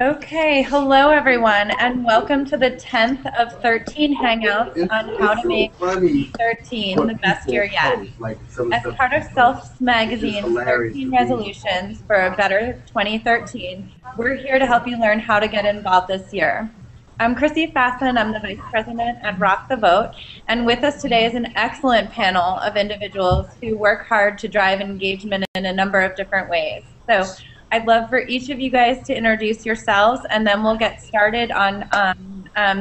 Okay, hello everyone, and welcome to the 10th of 13 Hangouts on how to make 2013 the best year yet. As part of Self's magazine's 13 resolutions for a better 2013, we're here to help you learn how to get involved this year. I'm Chrissy Fasten, I'm the Vice President at Rock the Vote, and with us today is an excellent panel of individuals who work hard to drive engagement in a number of different ways. So I'd love for each of you guys to introduce yourselves, and then we'll get started on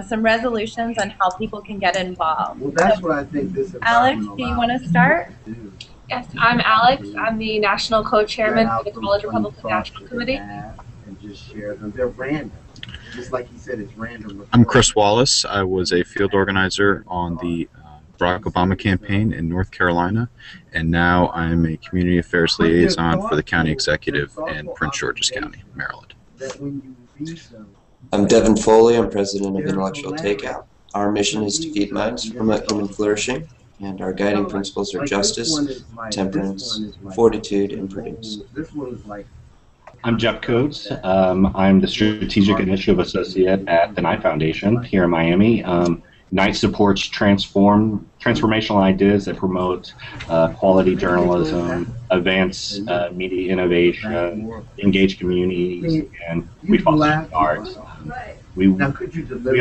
some resolutions on how people can get involved. Well, that's what I think this is. Alex, do you want to start? Yes, I'm Alex. I'm the National Co-Chairman for the College Republican National Committee. And just share them. They're random. Just like he said, it's random. I'm Chris Wallas. I was a field organizer on the Barack Obama campaign in North Carolina, and now I'm a community affairs liaison for the county executive in Prince George's County, Maryland. I'm Devin Foley. I'm president of Intellectual Takeout. Our mission is to feed minds to promote human flourishing, and our guiding principles are justice, temperance, fortitude, and produce. I'm Jeff Coates. I'm the Strategic Initiative Associate at the Knight Foundation here in Miami. Knight supports transformational ideas that promote quality journalism, advance media innovation, engage communities, and we foster arts. We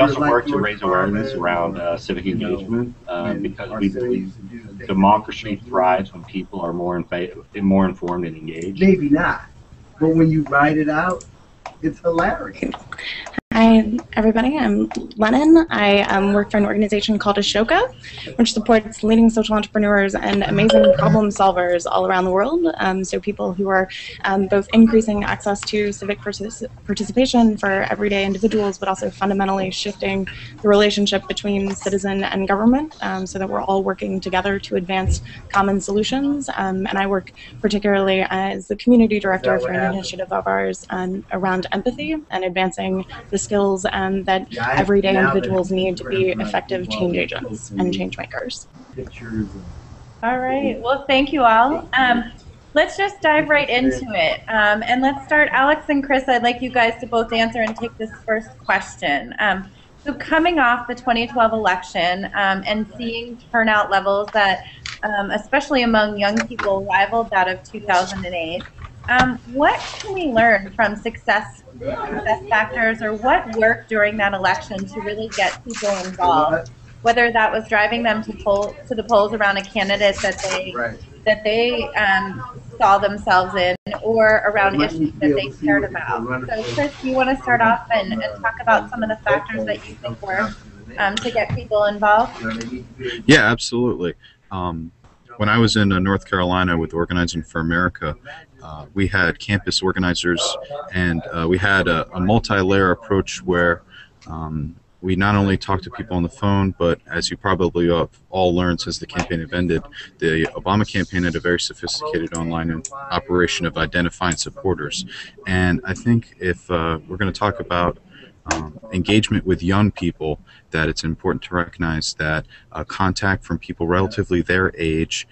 also work to raise awareness around civic engagement because we believe democracy thrives when people are more informed and engaged. Maybe not, but when you write it out, it's hilarious. Hi, everybody. I'm Lennon. I work for an organization called Ashoka, which supports leading social entrepreneurs and amazing problem solvers all around the world. So people who are both increasing access to civic participation for everyday individuals, but also fundamentally shifting the relationship between citizen and government so that we're all working together to advance common solutions. And I work particularly as the community director for an initiative of ours around empathy and advancing the skills that everyday individuals need to be effective change agents and change makers. All right. Well, thank you all. Let's just dive right into it. And let's start, Alex and Chris, I'd like you guys to both answer and take this first question. So coming off the 2012 election and seeing turnout levels that, especially among young people, rivaled that of 2008, what can we learn from success factors, or what worked during that election to really get people involved? Whether that was driving them to the polls around a candidate that they saw themselves in, or around issues that they cared about. So, Chris, do you want to start off and talk about some of the factors that you think worked to get people involved? Yeah, absolutely. When I was in North Carolina with Organizing for America, we had campus organizers, and we had a multi-layer approach where we not only talked to people on the phone, but as you probably all learned since the campaign have ended, the Obama campaign had a very sophisticated online operation of identifying supporters. And I think if we're going to talk about engagement with young people, that it's important to recognize that contact from people relatively their age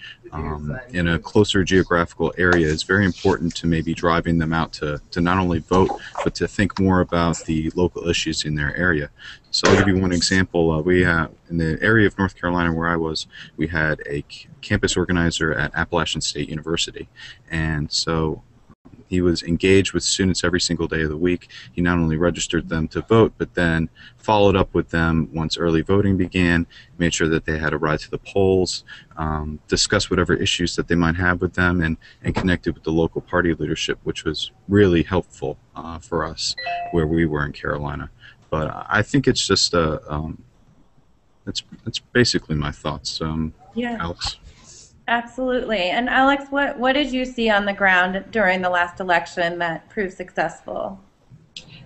in a closer geographical area is very important to maybe driving them out to not only vote, but to think more about the local issues in their area. So I'll give you one example. We in the area of North Carolina where I was, we had a campus organizer at Appalachian State University, and so he was engaged with students every single day of the week. He not only registered them to vote, but then followed up with them once early voting began, made sure that they had a ride to the polls, discussed whatever issues that they might have with them, and connected with the local party leadership, which was really helpful for us where we were in Carolina. But I think it's just that's basically my thoughts. Yeah. Alex? Absolutely. And Alex, what did you see on the ground during the last election that proved successful?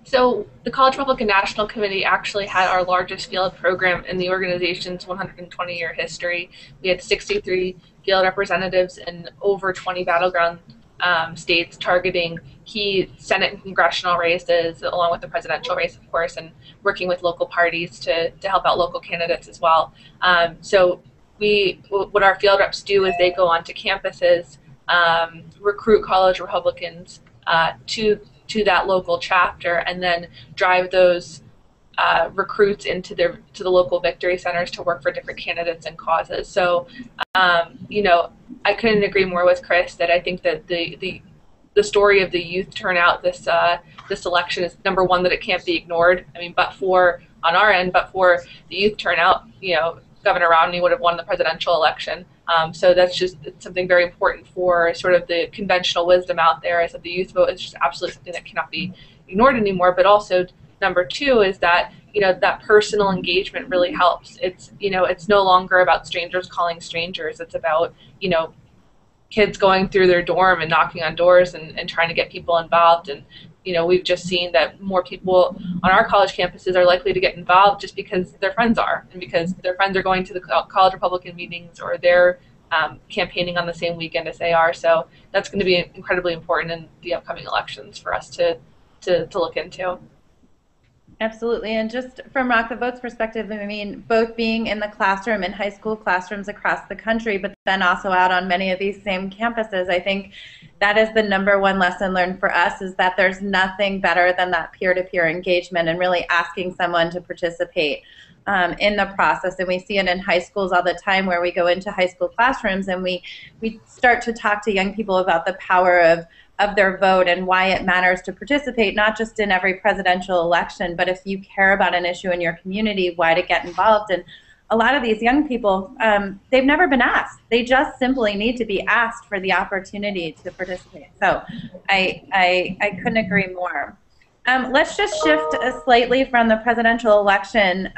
So the College Republican National Committee actually had our largest field program in the organization's 120-year history. We had 63 field representatives in over 20 battleground states targeting key Senate and congressional races, along with the presidential race, of course, and working with local parties to help out local candidates as well. What our field reps do is they go onto campuses, recruit college Republicans to to that local chapter and then drive those recruits into the local victory centers to work for different candidates and causes. So, you know, I couldn't agree more with Chris that I think that the story of the youth turnout this election is number one, that it can't be ignored. I mean, but for on our end, but for the youth turnout, you know, Governor Romney would have won the presidential election. So that's just something very important for sort of the conventional wisdom out there, is that the youth vote is just absolutely something that cannot be ignored anymore. But also, number two is that, you know, that personal engagement really helps. It's, you know, it's no longer about strangers calling strangers. It's about, you know, kids going through their dorm and knocking on doors and trying to get people involved. And, you know, we've just seen that more people on our college campuses are likely to get involved just because their friends are, and because their friends are going to the college Republican meetings, or they're campaigning on the same weekend as they are. So that's going to be incredibly important in the upcoming elections for us to look into. Absolutely. And just from Rock the Vote's perspective, I mean, both being in the classroom, in high school classrooms across the country, but then also out on many of these same campuses, I think that is the number one lesson learned for us, is that there's nothing better than that peer-to-peer engagement and really asking someone to participate in the process. And we see it in high schools all the time, where we go into high school classrooms and we start to talk to young people about the power of their vote and why it matters to participate, not just in every presidential election, but if you care about an issue in your community, why to get involved. And a lot of these young people, they've never been asked. They just simply need to be asked for the opportunity to participate. So I couldn't agree more. Let's just shift slightly from the presidential election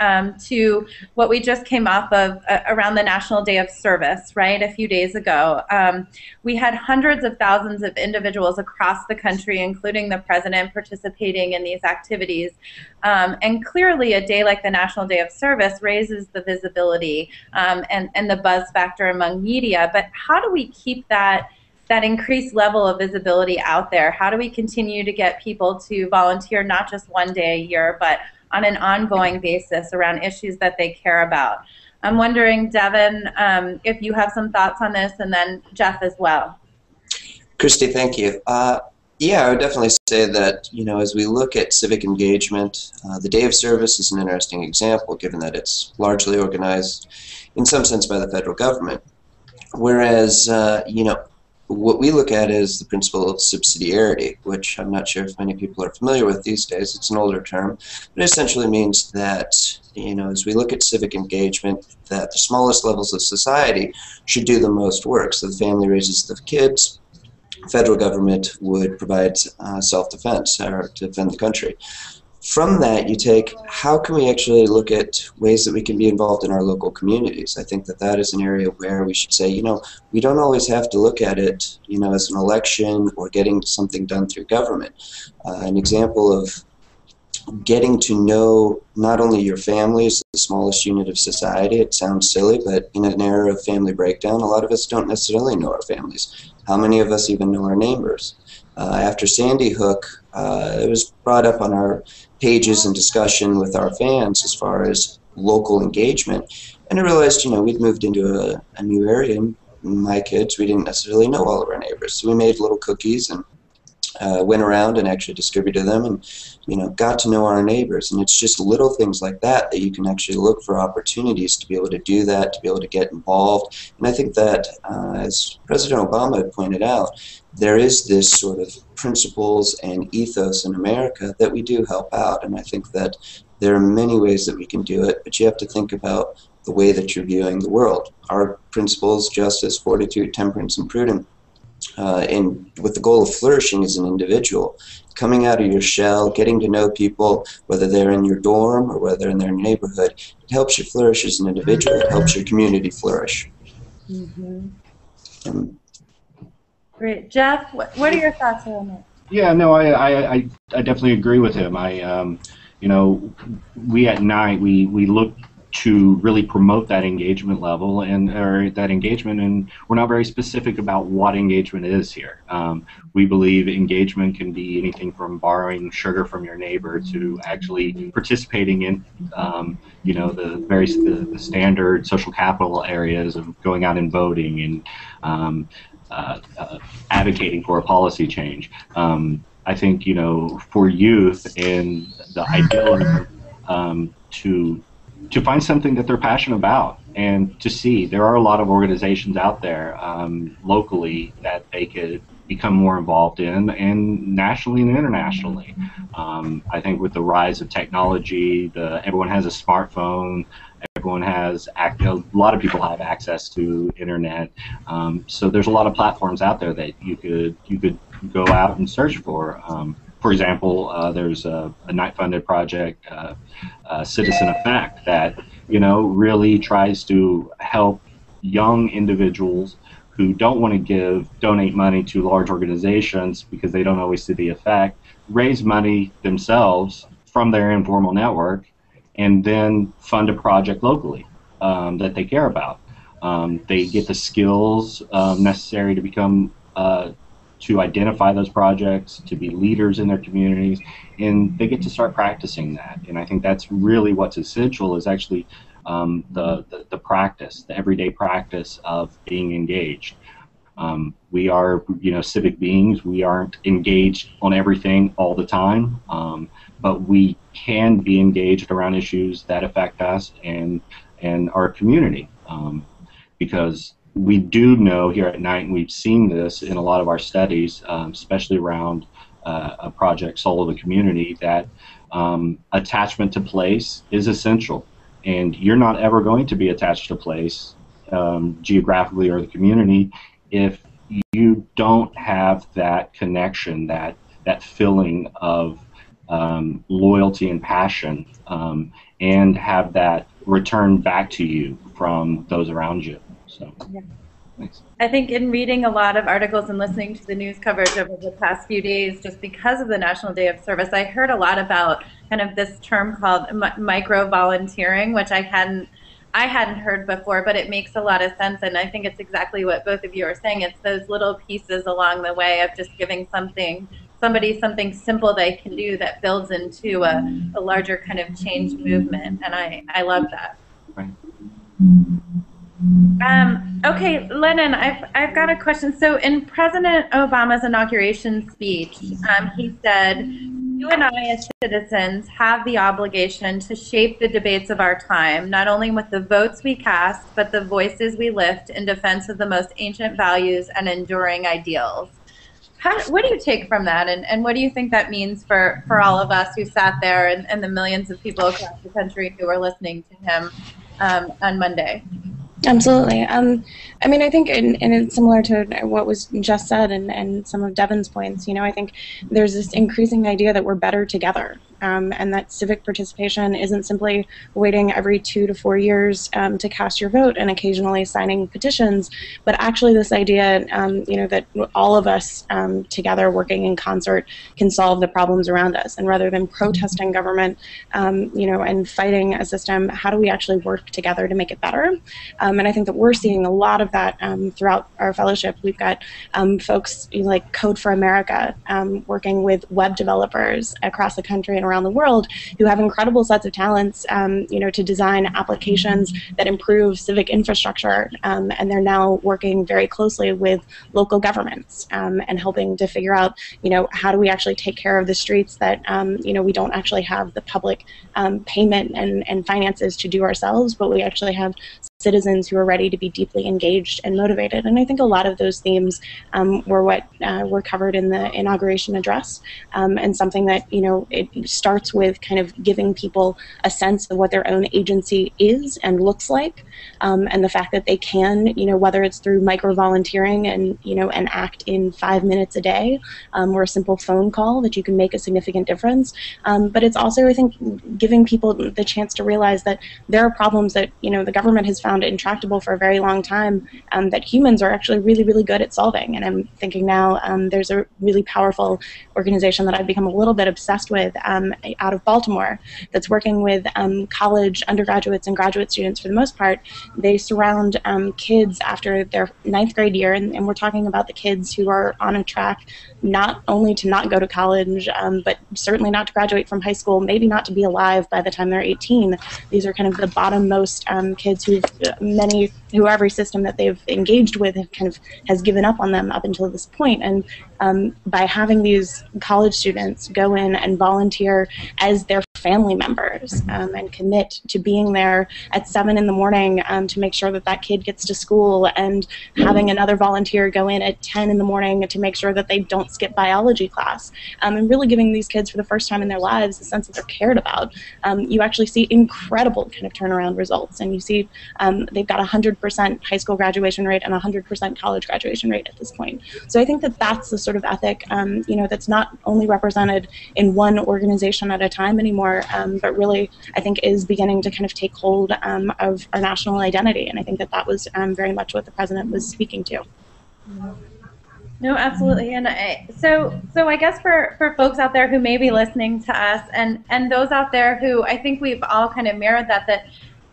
to what we just came off of around the National Day of Service, right, a few days ago. We had hundreds of thousands of individuals across the country, including the president, participating in these activities. And clearly a day like the National Day of Service raises the visibility and the buzz factor among media. But how do we keep that increased level of visibility out there? How do we continue to get people to volunteer not just one day a year, but on an ongoing basis around issues that they care about? I'm wondering, Devin, if you have some thoughts on this, and then Jeff as well. Christy, thank you. Yeah, I would definitely say that, you know, as we look at civic engagement, the Day of Service is an interesting example, given that it's largely organized in some sense by the federal government. Whereas, you know, what we look at is the principle of subsidiarity, which I'm not sure if many people are familiar with these days. It's an older term, but it essentially means that, you know, as we look at civic engagement, that the smallest levels of society should do the most work. So the family raises the kids, federal government would provide self-defense or to defend the country. From that, you take, how can we actually look at ways that we can be involved in our local communities? I think that that is an area where we should say, you know, we don't always have to look at it, you know, as an election or getting something done through government. An example of getting to know not only your family as the smallest unit of society, it sounds silly, but in an era of family breakdown, a lot of us don't necessarily know our families. How many of us even know our neighbors? After Sandy Hook, it was brought up on our pages and discussion with our fans as far as local engagement. And I realized, you know, we'd moved into a new area, and my kids, we didn't necessarily know all of our neighbors. So we made little cookies and went around and actually distributed them, and, you know, got to know our neighbors. And it's just little things like that that you can actually look for opportunities to be able to do that, to be able to get involved. And I think that, as President Obama had pointed out, there is this sort of principles and ethos in America that we do help out. And I think that there are many ways that we can do it, but you have to think about the way that you're viewing the world. Our principles, justice, fortitude, temperance, and prudence, and with the goal of flourishing as an individual, coming out of your shell, getting to know people, whether they're in your dorm or whether they're in their neighborhood, it helps you flourish as an individual. It helps your community flourish. Mm-hmm. Great. Jeff, what are your thoughts on that? Yeah, no, I definitely agree with him. You know, we at Night, we look to really promote that engagement level and we're not very specific about what engagement is here. We believe engagement can be anything from borrowing sugar from your neighbor to actually participating in you know, the standard social capital areas of going out and voting and advocating for a policy change. I think, for youth and the ideal to find something that they're passionate about, and to see there are a lot of organizations out there locally that they could become more involved in, and nationally and internationally. I think with the rise of technology, everyone has a smartphone. Everyone has a lot of people have access to internet, so there's a lot of platforms out there that you could go out and search for. For example, there's a Knight-funded project, Citizen Effect, that really tries to help young individuals who don't want to donate money to large organizations because they don't always see the effect, raise money themselves from their informal network, and then fund a project locally that they care about. They get the skills necessary to become to identify those projects, to be leaders in their communities, and they get to start practicing that. And I think that's really what's essential, is actually the practice, the everyday practice of being engaged. We are, civic beings. We aren't engaged on everything all the time, but we can be engaged around issues that affect us and our community, because we do know here at Knight, and we've seen this in a lot of our studies, especially around a project Soul of the Community, that attachment to place is essential. And you're not ever going to be attached to place geographically or the community if you don't have that connection, that feeling of loyalty and passion, and have that return back to you from those around you. So, yeah. Thanks. I think in reading a lot of articles and listening to the news coverage over the past few days, just because of the National Day of Service, I heard a lot about kind of this term called micro volunteering, which I hadn't heard before, but it makes a lot of sense. And I think it's exactly what both of you are saying. It's those little pieces along the way of just giving somebody something simple they can do that builds into a larger kind of change movement. And I love that. Right. Okay, Lennon, I've got a question. So in President Obama's inauguration speech, he said, "You and I as citizens have the obligation to shape the debates of our time, not only with the votes we cast, but the voices we lift in defense of the most ancient values and enduring ideals." What do you take from that, and what do you think that means for all of us who sat there and the millions of people across the country who were listening to him on Monday? Absolutely. I mean, I think, and it's similar to what was just said and some of Devin's points, I think there's this increasing idea that we're better together, and that civic participation isn't simply waiting every 2 to 4 years to cast your vote and occasionally signing petitions, but actually this idea, that all of us together working in concert can solve the problems around us. And rather than protesting government, and fighting a system, how do we actually work together to make it better? And I think that we're seeing a lot of that throughout our fellowship. We've got folks like Code for America working with web developers across the country and around the world who have incredible sets of talents, to design applications that improve civic infrastructure. And they're now working very closely with local governments and helping to figure out, how do we actually take care of the streets that, we don't actually have the public payment and finances to do ourselves, but we actually have citizens who are ready to be deeply engaged and motivated. And I think a lot of those themes were what were covered in the inauguration address, and something that, it starts with kind of giving people a sense of what their own agency is and looks like, and the fact that they can, whether it's through micro-volunteering and, an act in 5 minutes a day, or a simple phone call, that you can make a significant difference. But it's also, I think, giving people the chance to realize that there are problems that, the government has found intractable for a very long time, that humans are actually really, really good at solving. And I'm thinking now there's a really powerful organization that I've become a little bit obsessed with out of Baltimore that's working with college undergraduates and graduate students for the most part. They surround kids after their 9th grade year, and we're talking about the kids who are on a track not only to not go to college, but certainly not to graduate from high school, maybe not to be alive by the time they're 18. These are kind of the bottommost kids who've many, who every system that they've engaged with have kind of has given up on them up until this point. And by having these college students go in and volunteer as their family members and commit to being there at 7 in the morning to make sure that that kid gets to school, and having another volunteer go in at 10 in the morning to make sure that they don't skip biology class, and really giving these kids for the first time in their lives a sense that they're cared about, you actually see incredible kind of turnaround results. And you see they've got 100% high school graduation rate and 100% college graduation rate at this point. So I think that that's the sort of ethic, that's not only represented in one organization at a time anymore, but really I think is beginning to kind of take hold of our national identity. And I think that that was very much what the president was speaking to. No, absolutely. And so I guess for folks out there who may be listening to us, and those out there who, I think we've all kind of mirrored that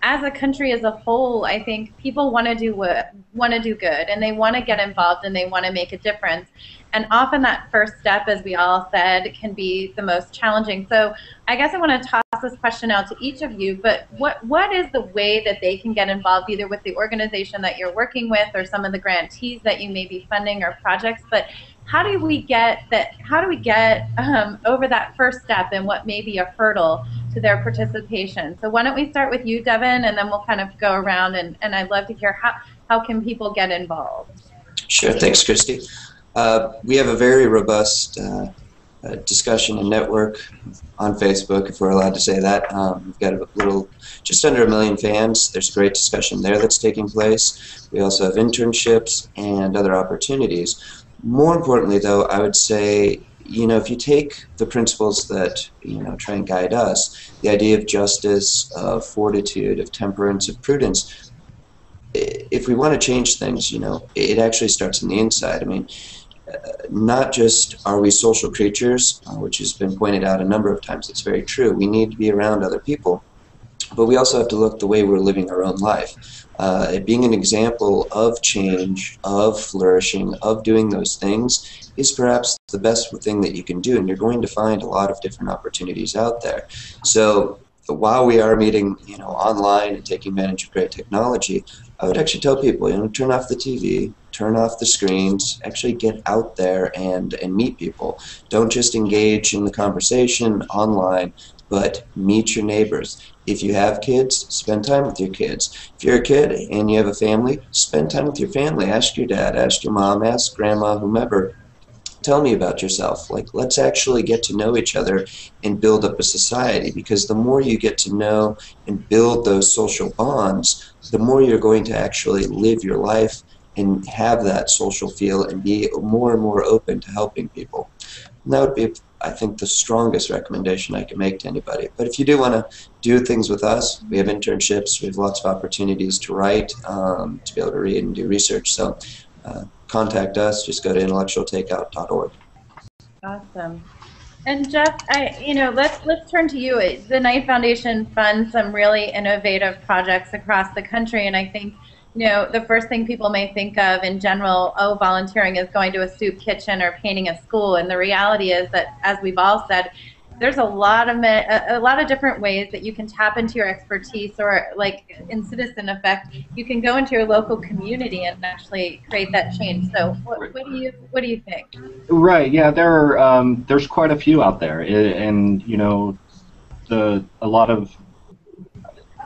as a country as a whole, I think people want to do good, and they want to get involved, and they want to make a difference. And often that first step, as we all said, can be the most challenging. So I guess I want to toss this question out to each of you, but what is the way that they can get involved, either with the organization that you're working with or some of the grantees that you may be funding or projects, but how do we get over that first step and what may be a hurdle to their participation? So why don't we start with you, Devin, and then we'll kind of go around, and I'd love to hear how can people get involved? Sure, thanks, Christy. We have a very robust discussion and network on Facebook, if we're allowed to say that. We've got just under 1 million fans. There's a great discussion there that's taking place. We also have internships and other opportunities. More importantly, though, I would say, if you take the principles that, try and guide us, the idea of justice, of fortitude, of temperance, of prudence, if we want to change things, it actually starts on the inside. I mean, not just are we social creatures, which has been pointed out a number of times, it's very true. We need to be around other people, but we also have to look the way we're living our own life. Being an example of change, of flourishing, of doing those things is perhaps the best thing that you can do, and you're going to find a lot of different opportunities out there. So while we are meeting, online and taking advantage of great technology, I would actually tell people, turn off the TV, turn off the screens, actually get out there and meet people. Don't just engage in the conversation online, but meet your neighbors. If you have kids, spend time with your kids. If you're a kid and you have a family, spend time with your family. Ask your dad, ask your mom, ask grandma, whomever. Tell me about yourself. Let's actually get to know each other and build up a society, because the more you get to know and build those social bonds, the more you're going to actually live your life and have that social feel and be more and more open to helping people. And that would be, I think, the strongest recommendation I can make to anybody. But if you do want to do things with us, we have internships, we have lots of opportunities to write, to be able to read and do research. So contact us, just go to intellectualtakeout.org. Awesome. And Jeff, let's turn to you. The Knight Foundation funds some really innovative projects across the country, and I think the first thing people may think of in general, volunteering is going to a soup kitchen or painting a school, and the reality is that, as we've all said, there's a lot of different ways that you can tap into your expertise, or like in Citizen Effect, you can go into your local community and actually create that change. So what do you think? Right. Yeah. There's quite a few out there, and a lot of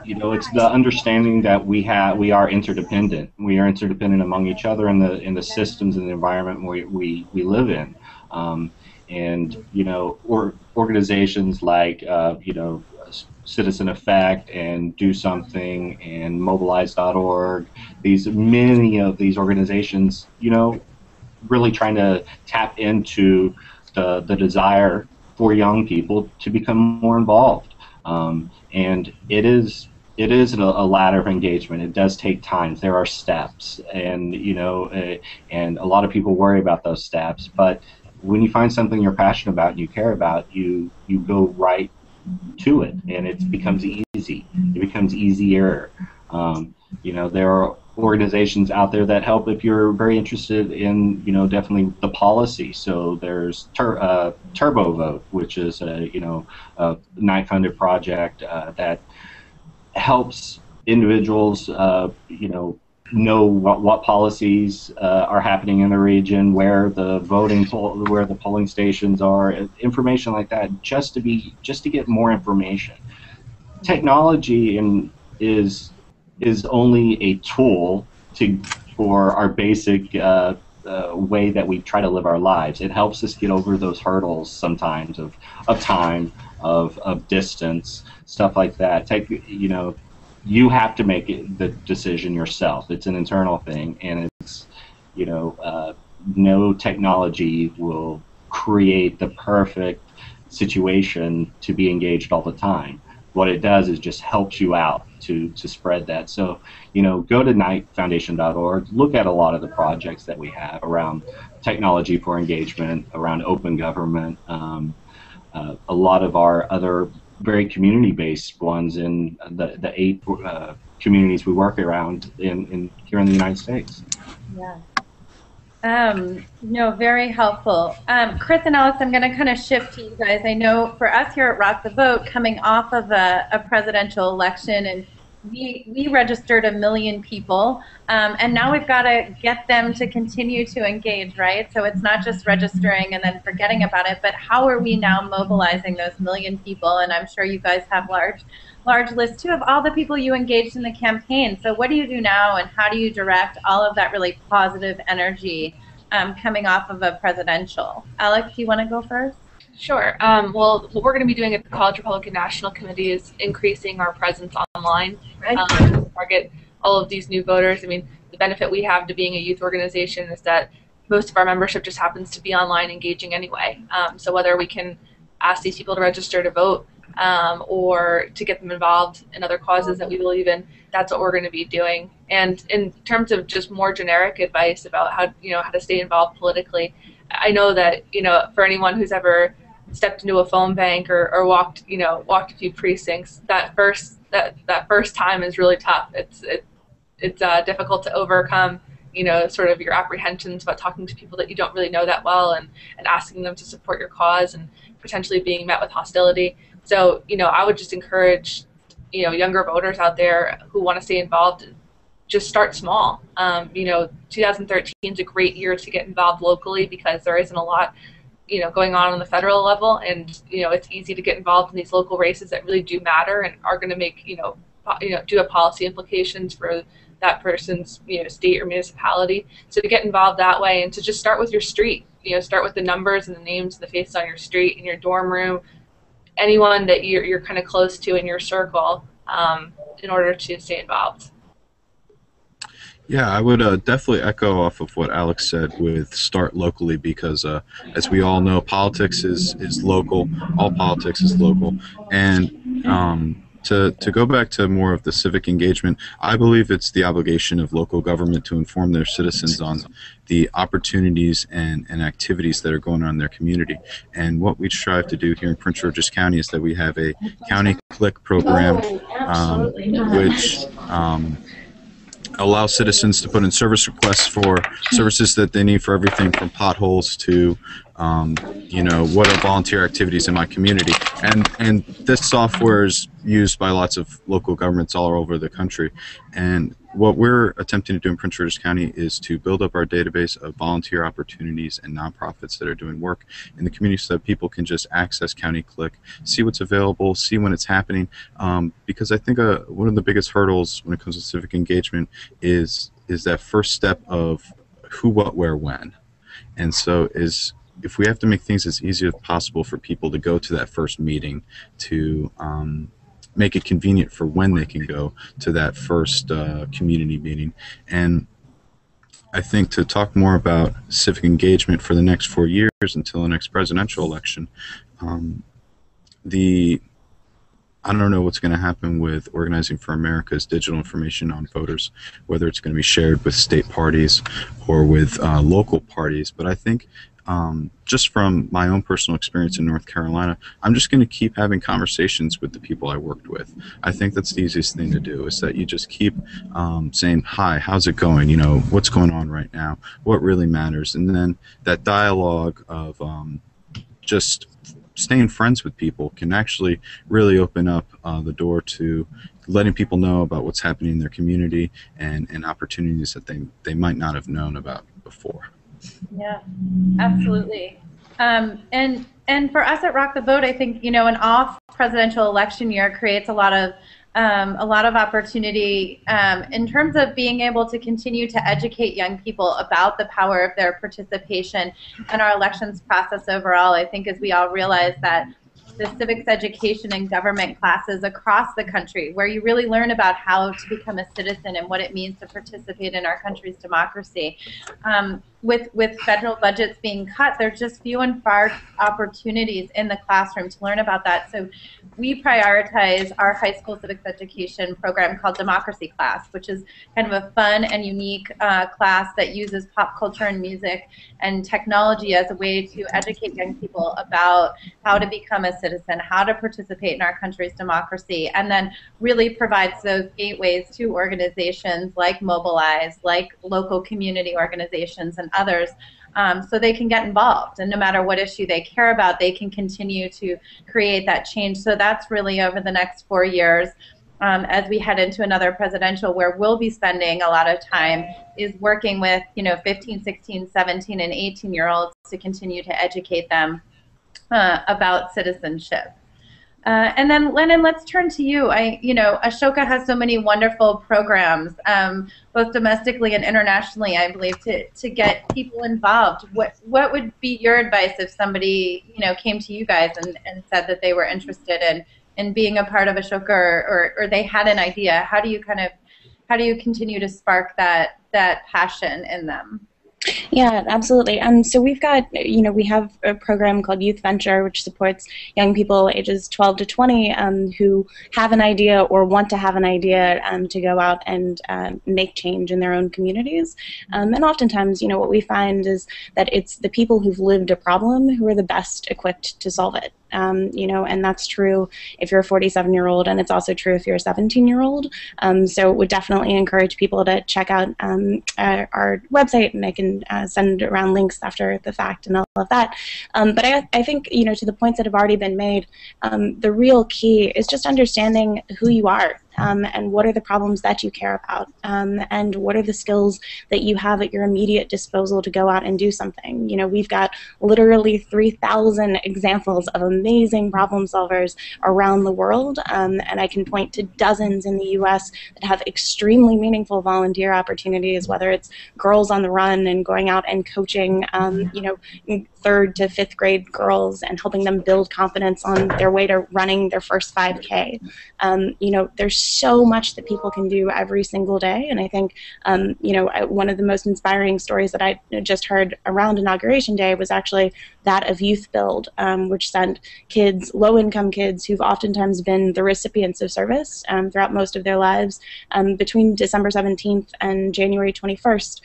it's the understanding that we are interdependent. We are interdependent among each other in the systems and the environment we live in. And organizations like Citizen Effect and Do Something and Mobilize.org, many of these organizations, really trying to tap into the desire for young people to become more involved. And it is a ladder of engagement. It does take time. There are steps, and and a lot of people worry about those steps. But when you find something you're passionate about and you care about, you go right to it, and it becomes easy. It becomes easier. There are organizations out there that help if you're very interested in, definitely the policy. So there's Turbo Vote, which is a Knight funded project that helps individuals, know what policies are happening in the region, where the where the polling stations are, information like that, just to get more information. Technology is only a tool for our basic way that we try to live our lives. It helps us get over those hurdles sometimes of time, of distance, stuff like that. You have to make the decision yourself. It's an internal thing, and it's no technology will create the perfect situation to be engaged all the time. What it does is just helps you out to spread that. So, go to knightfoundation.org, look at a lot of the projects that we have around technology for engagement, around open government, a lot of our other very community-based ones in the 8 communities we work around here in the United States. Yeah. No, very helpful. Chris and Alex, I'm going to kind of shift to you guys. I know for us here at Rock the Vote, coming off of a presidential election, and we registered 1 million people, and now we've got to get them to continue to engage, right? So it's not just registering and then forgetting about it, but how are we now mobilizing those 1 million people? And I'm sure you guys have large lists too of all the people you engaged in the campaign. So what do you do now, and how do you direct all of that really positive energy coming off of a presidential? Alex, do you want to go first? Sure. Well, what we're going to be doing at the College Republican National Committee is increasing our presence online to target all of these new voters. I mean, the benefit we have to being a youth organization is that most of our membership just happens to be online engaging anyway. So whether we can ask these people to register to vote or to get them involved in other causes that we believe in, that's what we're going to be doing. And in terms of just more generic advice about how to stay involved politically, I know that for anyone who's ever stepped into a phone bank or walked a few precincts, that first time is really tough. It's difficult to overcome sort of your apprehensions about talking to people that you don't really know that well, and asking them to support your cause and potentially being met with hostility. So I would just encourage younger voters out there who want to stay involved, just start small. 2013 is a great year to get involved locally because there isn't a lot going on the federal level, and it's easy to get involved in these local races that really do matter and are going to make do have policy implications for that person's state or municipality. So to get involved that way, and to just start with your street, start with the numbers and the names and the faces on your street, in your dorm room, anyone that you're kind of close to in your circle, in order to stay involved. Yeah, I would definitely echo off of what Alex said with start locally, because as we all know, politics is local. All politics is local. And to go back to more of the civic engagement, I believe it's the obligation of local government to inform their citizens on the opportunities and activities that are going on in their community. And what we strive to do here in Prince George's County is that we have a county click program, which allow citizens to put in service requests for services that they need for everything from potholes to what are volunteer activities in my community. And this software is used by lots of local governments all over the country. And what we're attempting to do in Prince George's County is to build up our database of volunteer opportunities and nonprofits that are doing work in the community, so that people can just access County Click, see what's available, see when it's happening. Because I think one of the biggest hurdles when it comes to civic engagement is that first step of who, what, where, when. And so if we have to make things as easy as possible for people to go to that first meeting, to make it convenient for when they can go to that first community meeting. And I think to talk more about civic engagement for the next 4 years until the next presidential election, I don't know what's going to happen with Organizing for America's digital information on voters, whether it's going to be shared with state parties or with local parties. But I think just from my own personal experience in North Carolina, I'm just going to keep having conversations with the people I worked with. I think that's the easiest thing to do, is that you just keep saying, hi, how's it going? What's going on right now? What really matters? And then that dialogue of just staying friends with people can actually really open up the door to letting people know about what's happening in their community and opportunities that they might not have known about before. Yeah, absolutely. And for us at Rock the Vote, I think, an off presidential election year creates a lot of opportunity in terms of being able to continue to educate young people about the power of their participation in our elections process overall. I think as we all realize that the civics education and government classes across the country, where you really learn about how to become a citizen and what it means to participate in our country's democracy. With federal budgets being cut, there's just few and far opportunities in the classroom to learn about that. So we prioritize our high school civics education program called Democracy Class, which is kind of a fun and unique class that uses pop culture and music and technology as a way to educate young people about how to become a citizen, how to participate in our country's democracy, and then really provides those gateways to organizations like Mobilize, like local community organizations and others, so they can get involved. And no matter what issue they care about, they can continue to create that change. So that's really over the next 4 years, as we head into another presidential, where we'll be spending a lot of time is working with 15, 16, 17, and 18-year-olds to continue to educate them about citizenship. And then, Lennon, let's turn to you. Ashoka has so many wonderful programs, both domestically and internationally, I believe, to get people involved. What would be your advice if somebody, came to you guys and said that they were interested in being a part of Ashoka, or they had an idea? How do you continue to spark that passion in them? Yeah, absolutely. So we've got, we have a program called Youth Venture, which supports young people ages 12 to 20 who have an idea or want to have an idea to go out and make change in their own communities. And oftentimes, what we find is that it's the people who've lived a problem who are the best equipped to solve it. And that's true if you're a 47-year-old, and it's also true if you're a 17-year-old. So would definitely encourage people to check out our website, and I can send around links after the fact and all of that. But I think, to the points that have already been made, the real key is just understanding who you are. And what are the problems that you care about, and what are the skills that you have at your immediate disposal to go out and do something. We've got literally 3,000 examples of amazing problem solvers around the world, and I can point to dozens in the U.S. that have extremely meaningful volunteer opportunities, whether it's Girls on the Run and going out and coaching, 3rd to 5th grade girls and helping them build confidence on their way to running their first 5K. There's so much that people can do every single day, and I think one of the most inspiring stories that I just heard around Inauguration Day was actually that of Youth Build, which sent kids, low-income kids who've oftentimes been the recipients of service throughout most of their lives, between December 17th and January 21st,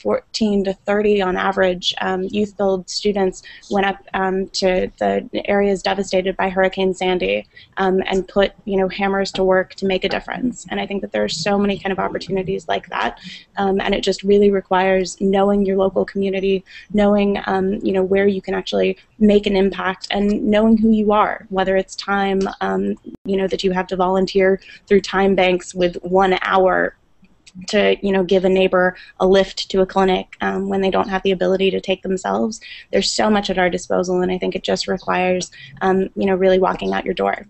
14 to 30 on average, Youth Build students went up to the areas devastated by Hurricane Sandy and put hammers to work to make a difference. And I think that there are so many kind of opportunities like that, and it just really requires knowing your local community, knowing where you can actually make an impact, and knowing who you are, whether it's time that you have to volunteer through time banks with 1 hour to give a neighbor a lift to a clinic when they don't have the ability to take themselves. There's so much at our disposal, and I think it just requires really walking out your door.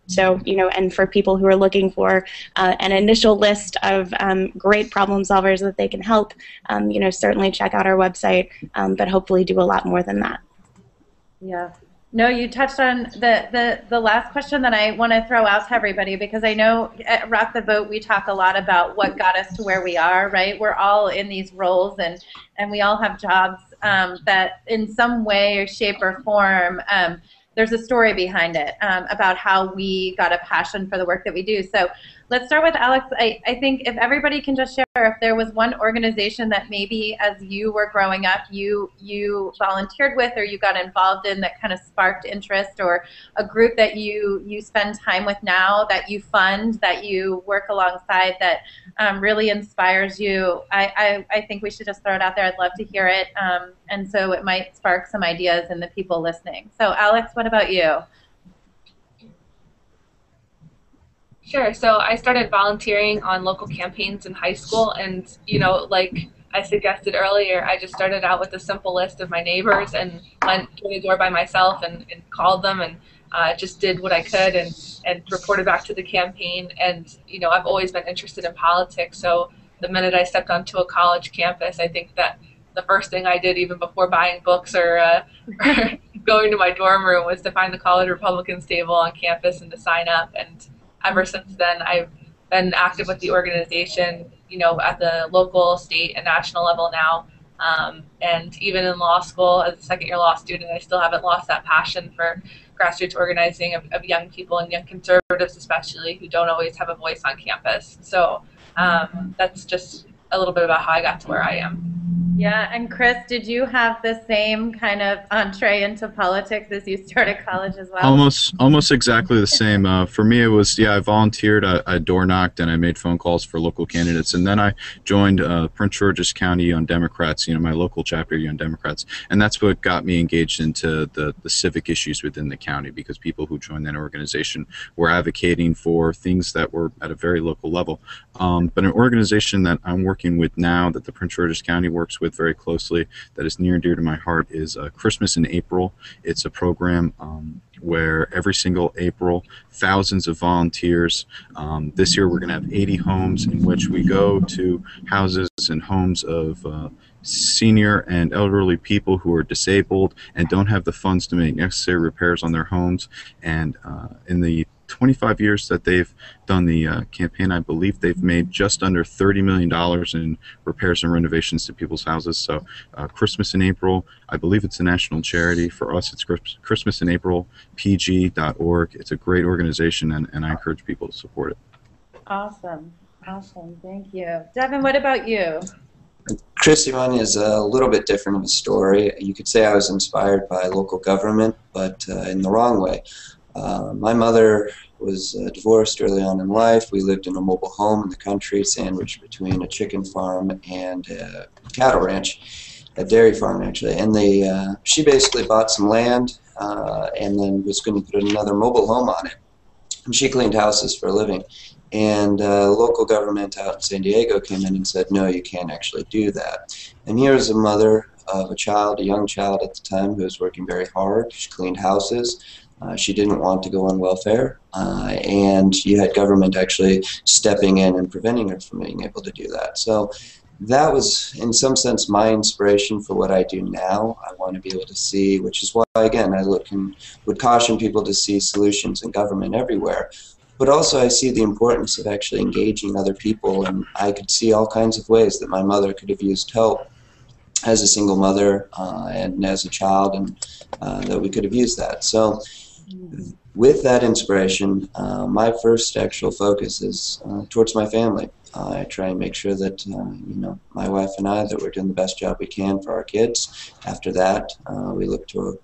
So, and for people who are looking for an initial list of great problem solvers that they can help, certainly check out our website, but hopefully do a lot more than that. Yeah. No, you touched on the last question that I want to throw out to everybody, because I know at Rock the Vote we talk a lot about what got us to where we are, right? We're all in these roles, and we all have jobs that in some way or shape or form, there's a story behind it about how we got a passion for the work that we do. So let's start with Alex. I think if everybody can just share if there was one organization that maybe as you were growing up you volunteered with or you got involved in that kind of sparked interest, or a group that you spend time with now that you fund, that you work alongside, that really inspires you. I think we should just throw it out there. I'd love to hear it, and so it might spark some ideas in the people listening. So Alex, what about you? Sure. So I started volunteering on local campaigns in high school, and like I suggested earlier, I just started out with a simple list of my neighbors and went door to door by myself and called them and just did what I could and reported back to the campaign. And I've always been interested in politics. So the minute I stepped onto a college campus, I think that the first thing I did, even before buying books or, or going to my dorm room, was to find the College Republicans table on campus and to sign up. And ever since then, I've been active with the organization, at the local, state, and national level now. And even in law school, as a second-year law student, I still haven't lost that passion for grassroots organizing of young people and young conservatives, especially, who don't always have a voice on campus. So that's just a little bit about how I got to where I am. Yeah, and Chris, did you have the same kind of entree into politics as you started college as well? Almost exactly the same. For me, it was, I volunteered, I door knocked, and I made phone calls for local candidates, and then I joined Prince George's County Young Democrats, my local chapter of Young Democrats, and that's what got me engaged into the civic issues within the county, because people who joined that organization were advocating for things that were at a very local level. But an organization that I'm working with now, that the Prince George's County works with very closely, that is near and dear to my heart, is Christmas in April. It's a program where every single April, thousands of volunteers. This year we're going to have 80 homes in which we go to houses and homes of senior and elderly people who are disabled and don't have the funds to make necessary repairs on their homes. And in the 25 years that they've done the campaign, I believe they've made just under $30 million in repairs and renovations to people's houses. So Christmas in April, I believe it's a national charity. For us, it's Christmas in April, pg.org. It's a great organization, and I encourage people to support it. Awesome. Thank you. Devin, what about you? Christy, mine is a little bit different of a story. You could say I was inspired by local government, but in the wrong way. My mother was divorced early on in life. We lived in a mobile home in the country, sandwiched between a chicken farm and a cattle ranch, a dairy farm actually. And she basically bought some land and then was going to put another mobile home on it. And she cleaned houses for a living. And local government out in San Diego came in and said, no, you can't actually do that. And here's a mother of a young child at the time, who was working very hard. She cleaned houses. She didn't want to go on welfare, and you had government actually stepping in and preventing her from being able to do that. So that was, in some sense, my inspiration for what I do now. I want to be able to see, which is why, again, I look and would caution people to see solutions in government everywhere. But also I see the importance of actually engaging other people, and I could see all kinds of ways that my mother could have used help as a single mother and as a child, and that we could have used that. So with that inspiration, my first actual focus is towards my family. I try and make sure that my wife and I, that we're doing the best job we can for our kids. After that, we look to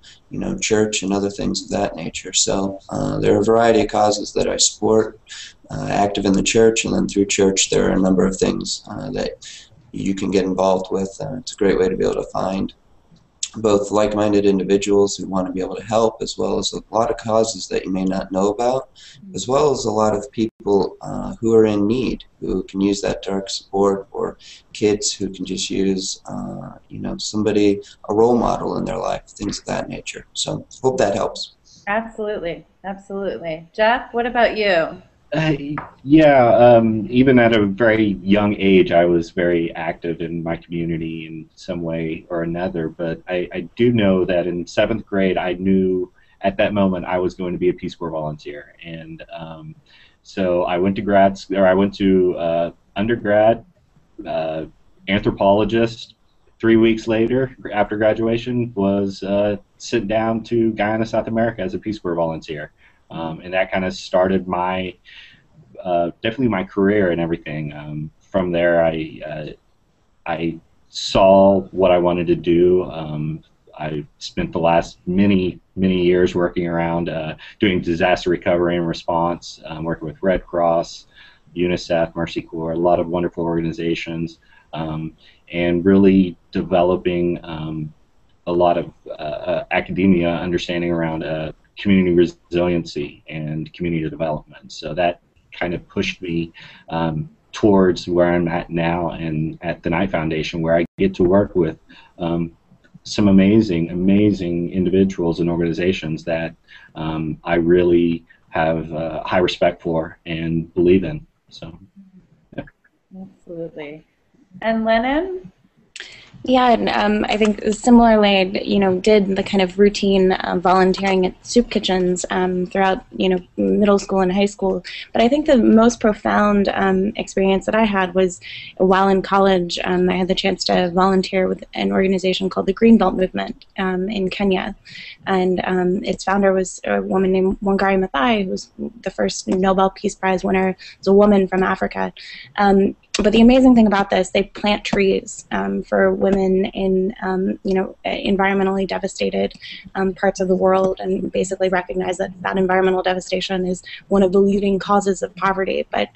church and other things of that nature. So there are a variety of causes that I support, active in the church, and then through church there are a number of things that you can get involved with. It's a great way to be able to find both like-minded individuals who want to be able to help, as well as a lot of causes that you may not know about, as well as a lot of people who are in need, who can use that dark support, or kids who can just use somebody, a role model in their life, things of that nature. So hope that helps. Absolutely. Jeff, what about you? Even at a very young age, I was very active in my community in some way or another. But I do know that in 7th grade, I knew at that moment I was going to be a Peace Corps volunteer, and so I went to undergrad, anthropologist. 3 weeks later, after graduation, was sent down to Guyana, South America as a Peace Corps volunteer. And that kind of started definitely my career and everything. From there, I saw what I wanted to do. I spent the last many years working around doing disaster recovery and response, working with Red Cross, UNICEF, Mercy Corps, a lot of wonderful organizations, and really developing a lot of academia understanding around community resiliency and community development. So that kind of pushed me towards where I'm at now and at the Knight Foundation, where I get to work with some amazing individuals and organizations that I really have high respect for and believe in. So, yeah. Absolutely. And Lennon? Yeah, and I think similarly, did the kind of routine volunteering at soup kitchens throughout, middle school and high school. But I think the most profound experience that I had was while in college. I had the chance to volunteer with an organization called the Greenbelt Movement in Kenya. And its founder was a woman named Wangari Maathai, who was the first Nobel Peace Prize winner. It's a woman from Africa. But the amazing thing about this, they plant trees for women in, environmentally devastated parts of the world, and basically recognize that environmental devastation is one of the leading causes of poverty. But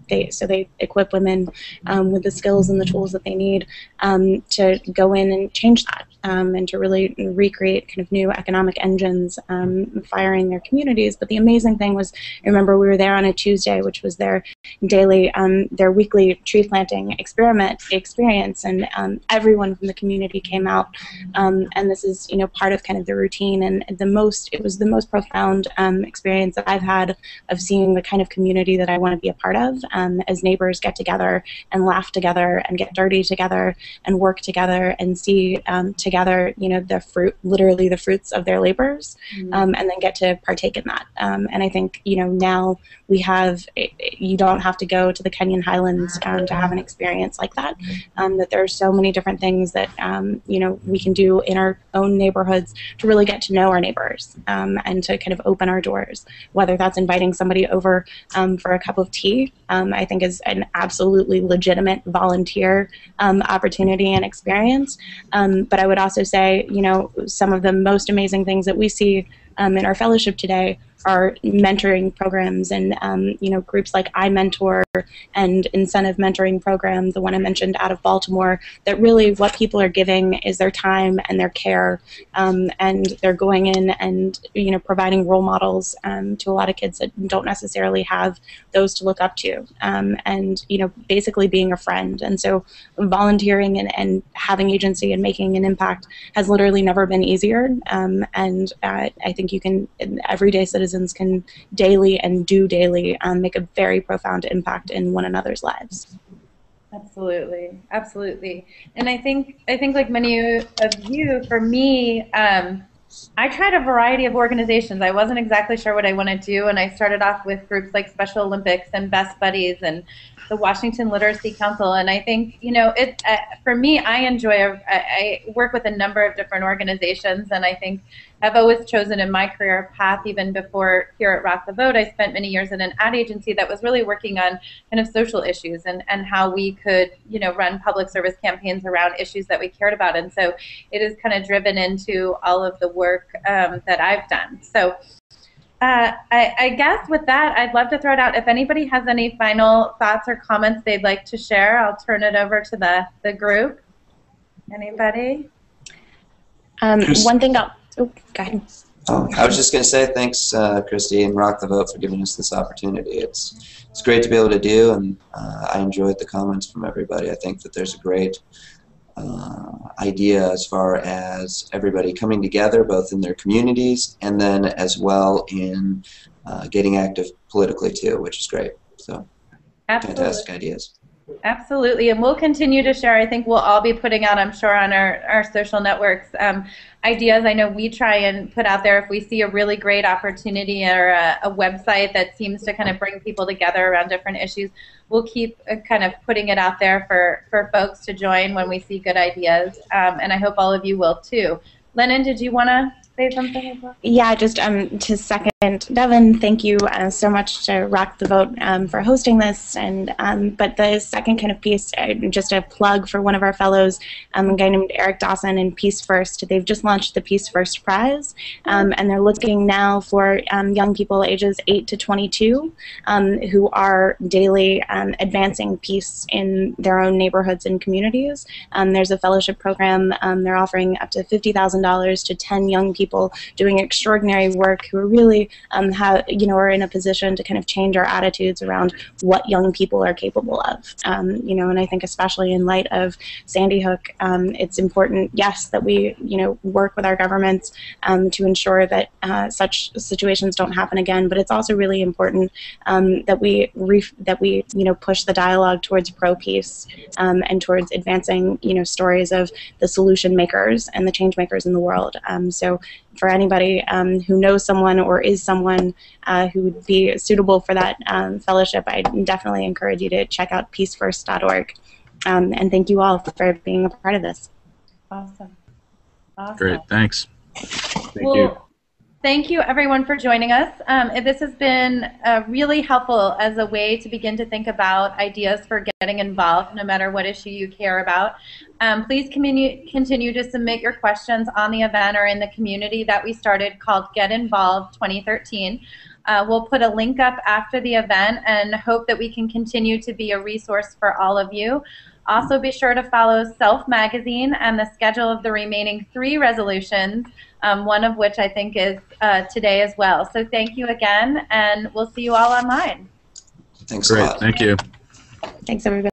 they equip women with the skills and the tools that they need to go in and change that. And to really recreate kind of new economic engines firing their communities. But the amazing thing was, I remember we were there on a Tuesday, which was their weekly tree planting experience, and everyone from the community came out. And this is, part of kind of the routine, and it was the most profound experience that I've had of seeing the kind of community that I want to be a part of, as neighbors get together and laugh together and get dirty together and work together and see together, literally the fruits of their labors, and then get to partake in that. And I think, now we have, you don't have to go to the Kenyan highlands to have an experience like that, that there are so many different things that, we can do in our own neighborhoods to really get to know our neighbors, and to kind of open our doors, whether that's inviting somebody over for a cup of tea, I think is an absolutely legitimate volunteer opportunity and experience. But I would also say, some of the most amazing things that we see in our fellowship today are mentoring programs and, groups like iMentor and Incentive Mentoring Program, the one I mentioned out of Baltimore, that really what people are giving is their time and their care, and they're going in and, providing role models to a lot of kids that don't necessarily have those to look up to, and, basically being a friend. And so volunteering and having agency and making an impact has literally never been easier, and I think everyday citizens can daily make a very profound impact in one another's lives. Absolutely, absolutely. And I think like many of you, for me, I tried a variety of organizations. I wasn't exactly sure what I wanted to do, and I started off with groups like Special Olympics and Best Buddies and the Washington Literacy Council. And I think, for me, I work with a number of different organizations, and I think I've always chosen in my career path, even before here at Rock the Vote, I spent many years in an ad agency that was really working on kind of social issues and how we could, run public service campaigns around issues that we cared about. And so it is kind of driven into all of the work that I've done. So I guess with that, I'd love to throw it out. If anybody has any final thoughts or comments they'd like to share, I'll turn it over to the group. Anybody? One thing go ahead. Oh, I was just going to say thanks, Christy and Rock the Vote, for giving us this opportunity. It's great to be able to do, and I enjoyed the comments from everybody. I think that there's a great idea as far as everybody coming together, both in their communities and then as well in getting active politically too, which is great. So, Absolutely. Fantastic ideas. Absolutely, and we'll continue to share. I think we'll all be putting out, I'm sure, on our social networks ideas. I know we try and put out there if we see a really great opportunity or a website that seems to kind of bring people together around different issues. We'll keep kind of putting it out there for folks to join when we see good ideas, and I hope all of you will too. Lennon, did you want to say something as well? Yeah, just to second Devin, thank you so much to Rock the Vote for hosting this. And but the second kind of piece, just a plug for one of our fellows, a guy named Eric Dawson in Peace First. They've just launched the Peace First Prize, and they're looking now for young people ages 8 to 22 who are daily advancing peace in their own neighborhoods and communities. There's a fellowship program. They're offering up to $50,000 to 10 young people doing extraordinary work who are really have, are in a position to kind of change our attitudes around what young people are capable of. And I think especially in light of Sandy Hook, it's important, yes, that we, work with our governments to ensure that such situations don't happen again. But it's also really important that we push the dialogue towards pro-peace and towards advancing, stories of the solution makers and the change makers in the world. So for anybody who knows someone or is someone who would be suitable for that fellowship, I definitely encourage you to check out peacefirst.org. And thank you all for being a part of this. Awesome. Awesome. Great, thanks. Thank Well, you. Thank you, everyone, for joining us. This has been really helpful as a way to begin to think about ideas for getting involved, no matter what issue you care about. Please continue to submit your questions on the event or in the community that we started called Get Involved 2013. We'll put a link up after the event and hope that we can continue to be a resource for all of you. Also, be sure to follow Self Magazine and the schedule of the remaining 3 resolutions, one of which I think is today as well. So thank you again, and we'll see you all online. Thanks a Great, lot. thank you. Thanks, everybody.